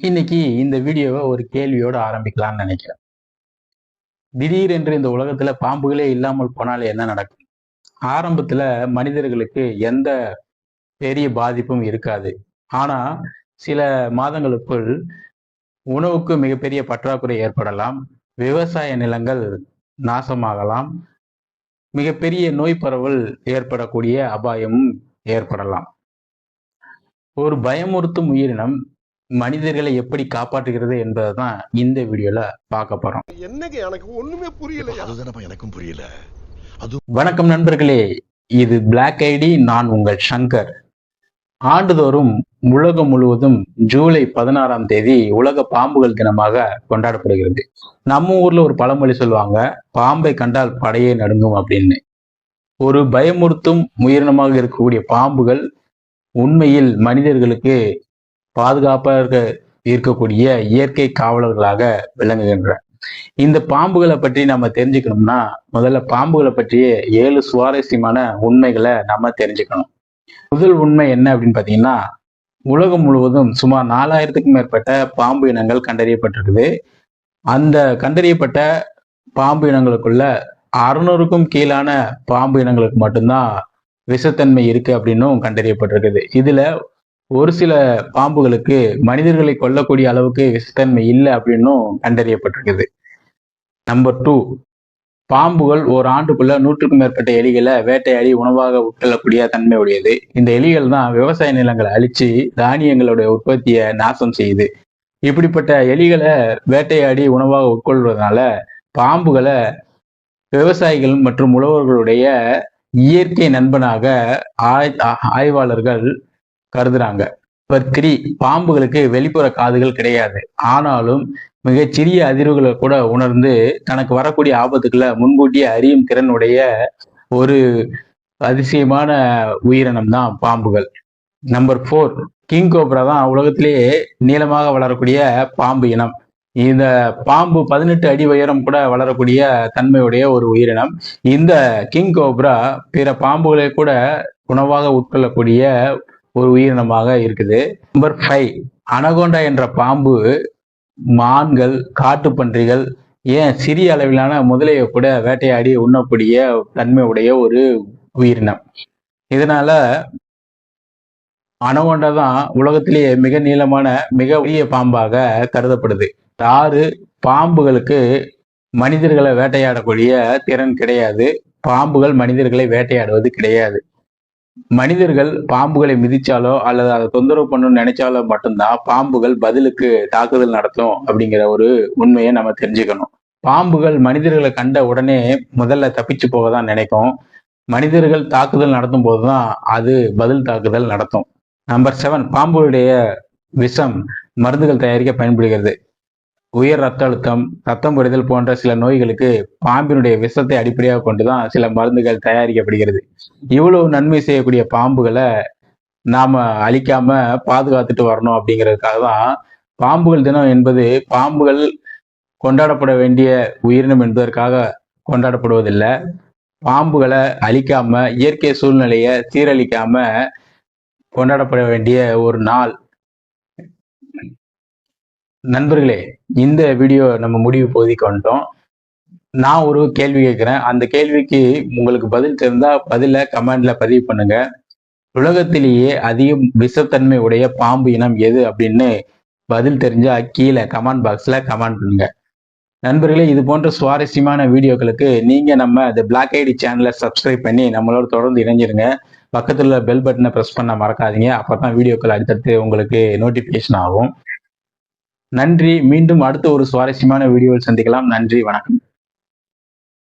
இன்னைக்கு இந்த வீடியோவை ஒரு கேள்வியோட ஆரம்பிக்கலாம்னு நினைக்கிறேன். திடீரென்று இந்த உலகத்துல பாம்புகளே இல்லாமல் போனால் என்ன நடக்கும்? ஆரம்பத்துல மனிதர்களுக்கு எந்த பெரிய பாதிப்பும் இருக்காது. ஆனா சில மாதங்களுக்குள் உணவுக்கு மிகப்பெரிய பற்றாக்குறை ஏற்படலாம். விவசாய நிலங்கள் நாசமாகலாம். மிகப்பெரிய நோய் பரவல் ஏற்படக்கூடிய அபாயமும் ஏற்படலாம். ஒரு பயமுறுத்தும் உயிரினம் மனிதர்களை எப்படி காப்பாற்றுகிறது என்பதைதான் இந்த வீடியோல பார்க்க போறோம். என்னங்க எனக்கு ஒண்ணுமே புரியல. அதுதானப்பா எனக்கும் புரியல. வணக்கம் நண்பர்களே, இது பிளாக் ஐடி. நான் உங்கள் சங்கர். ஆண்டுதோறும் உலகம் முழுவதும் ஜூலை 16ஆம் தேதி உலக பாம்புகள் தினமாக கொண்டாடப்படுகிறது. நம்ம ஊர்ல ஒரு பழமொழி சொல்லுவாங்க, பாம்பை கண்டால் படையே நடுங்கும் அப்படின்னு. ஒரு பயமுறுத்தும் உயிரினமாக இருக்கக்கூடிய பாம்புகள் உண்மையில் மனிதர்களுக்கு பாதுகாப்பாக இருக்கக்கூடிய இயற்கை காவலர்களாக விளங்குகின்றன. இந்த பாம்புகளை பற்றி நம்ம தெரிஞ்சுக்கணும்னா முதல்ல பாம்புகளை பற்றிய 7 சுவாரஸ்யமான உண்மைகளை நம்ம தெரிஞ்சுக்கணும். முதல் உண்மை என்ன அப்படின்னு பாத்தீங்கன்னா, உலகம் முழுவதும் சுமார் 4000க்கும் மேற்பட்ட பாம்பு இனங்கள் கண்டறியப்பட்டிருக்குது. அந்த கண்டறியப்பட்ட பாம்பு இனங்களுக்குள்ள 600க்கும் கீழான பாம்பு இனங்களுக்கு மட்டும்தான் விஷத்தன்மை இருக்கு அப்படின்னும் கண்டறியப்பட்டிருக்குது. இதுல ஒரு சில பாம்புகளுக்கு மனிதர்களை கொல்லக்கூடிய அளவுக்கு விஷத்தன்மை இல்லை அப்படின்னும் கண்டறியப்பட்டிருக்குது. நம்பர் 2, பாம்புகள் ஒரு ஆண்டுக்குள்ள 100க்கும் மேற்பட்ட எலிகளை வேட்டையாடி உணவாக உட்கொள்ளக்கூடிய தன்மை உடையது. இந்த எலிகள் தான் விவசாய நிலங்களை அழிச்சு தானியங்களுடைய உற்பத்தியை நாசம் செய்யுது. இப்படிப்பட்ட எலிகளை வேட்டையாடி உணவாக உட்கொள்வதனால பாம்புகளை விவசாயிகள் மற்றும் உழவர்களுடைய இயற்கை நண்பனாக ஆய்வாளர்கள் கருதுறாங்க. நம்பர் 3, பாம்புகளுக்கு வெளிப்புற காதுகள் கிடையாது. ஆனாலும் மிகச்சிறிய அதிர்வுகளை கூட உணர்ந்து தனக்கு வரக்கூடிய ஆபத்துக்களை முன்கூட்டியே அறியும் திறனுடைய ஒரு அதிசயமான உயிரினம் தான் பாம்புகள். நம்பர் 4, கிங் கோப்ரா தான் உலகத்திலேயே நீளமாக வளரக்கூடிய பாம்பு இனம். இந்த பாம்பு 18 அடி உயரம் கூட வளரக்கூடிய தன்மையுடைய ஒரு உயிரினம். இந்த கிங் கோப்ரா பிற பாம்புகளை கூட உணவாக உட்கொள்ளக்கூடிய ஒரு உயிரினமாக இருக்குது. நம்பர் 5, அனகோண்டா என்ற பாம்பு மான்கள், காட்டுப்பன்றிகள், ஏன் சிறிய அளவிலான முதலையை கூட வேட்டையாடி உண்ணக்கூடிய தன்மையுடைய ஒரு உயிரினம். இதனால அனகோண்டா தான் உலகத்திலேயே மிக நீளமான மிக பெரிய பாம்பாக கருதப்படுது. 6, பாம்புகளுக்கு மனிதர்களை வேட்டையாடக்கூடிய திறன் கிடையாது. பாம்புகள் மனிதர்களை வேட்டையாடுவது கிடையாது. மனிதர்கள் பாம்புகளை மிதிச்சாலோ அல்லது அதை தொந்தரவு பண்ணணும்னு நினைச்சாலோ மட்டும்தான் பாம்புகள் பதிலுக்கு தாக்குதல் நடத்தும் அப்படிங்கிற ஒரு உண்மையை நம்ம தெரிஞ்சுக்கணும். பாம்புகள் மனிதர்களை கண்ட உடனே முதல்ல தப்பிச்சு போக தான் நினைக்கும். மனிதர்கள் தாக்குதல் நடத்தும் போதுதான் அது பதில் தாக்குதல் நடத்தும். நம்பர் 7, பாம்புகளுடைய விஷம் மருந்துகள் தயாரிக்க பயன்படுகிறது. உயர் ரத்த அழுத்தம், ரத்தம் குறைதல் போன்ற சில நோய்களுக்கு பாம்பினுடைய விஷத்தை அடிப்படையாக கொண்டுதான் சில மருந்துகள் தயாரிக்கப்படுகிறது. இவ்வளவு நன்மை செய்யக்கூடிய பாம்புகளை நாம அழிக்காம பாதுகாத்துட்டு வரணும் அப்படிங்கிறதுக்காக தான் பாம்புகள் தினம் என்பது பாம்புகள் கொண்டாடப்பட வேண்டிய உயிரினம் என்பதற்காக கொண்டாடப்படுவதில்லை. பாம்புகளை அழிக்காம இயற்கை சூழ்நிலையை சீரழிக்காம கொண்டாடப்பட வேண்டிய ஒரு நாள். நண்பர்களே, இந்த வீடியோ நம்ம முடிவு பகுதிக்கு வந்துட்டோம். நான் ஒரு கேள்வி கேட்கிறேன். அந்த கேள்விக்கு உங்களுக்கு பதில் தெரிந்தா பதில கமெண்ட்ல பதிவு பண்ணுங்க. உலகத்திலேயே அதிக விஷத்தன்மை உடைய பாம்பு இனம் எது அப்படின்னு பதில் தெரிஞ்சா கீழே கமெண்ட் பாக்ஸ்ல கமெண்ட் பண்ணுங்க. நண்பர்களே, இது போன்ற சுவாரஸ்யமான வீடியோக்களுக்கு நீங்க நம்ம The Black ID சேனலை சப்ஸ்கிரைப் பண்ணி நம்மளோட தொடர்ந்து இணைஞ்சிருங்க. பக்கத்துல பெல் பட்டனை ப்ரெஸ் பண்ண மறக்காதீங்க. அப்பதான் வீடியோக்கள் அடுத்தடுத்து உங்களுக்கு நோட்டிபிகேஷன் ஆகும். நன்றி. மீண்டும் அடுத்த ஒரு சுவாரஸ்யமான வீடியோவில் சந்திக்கலாம். நன்றி, வணக்கம்.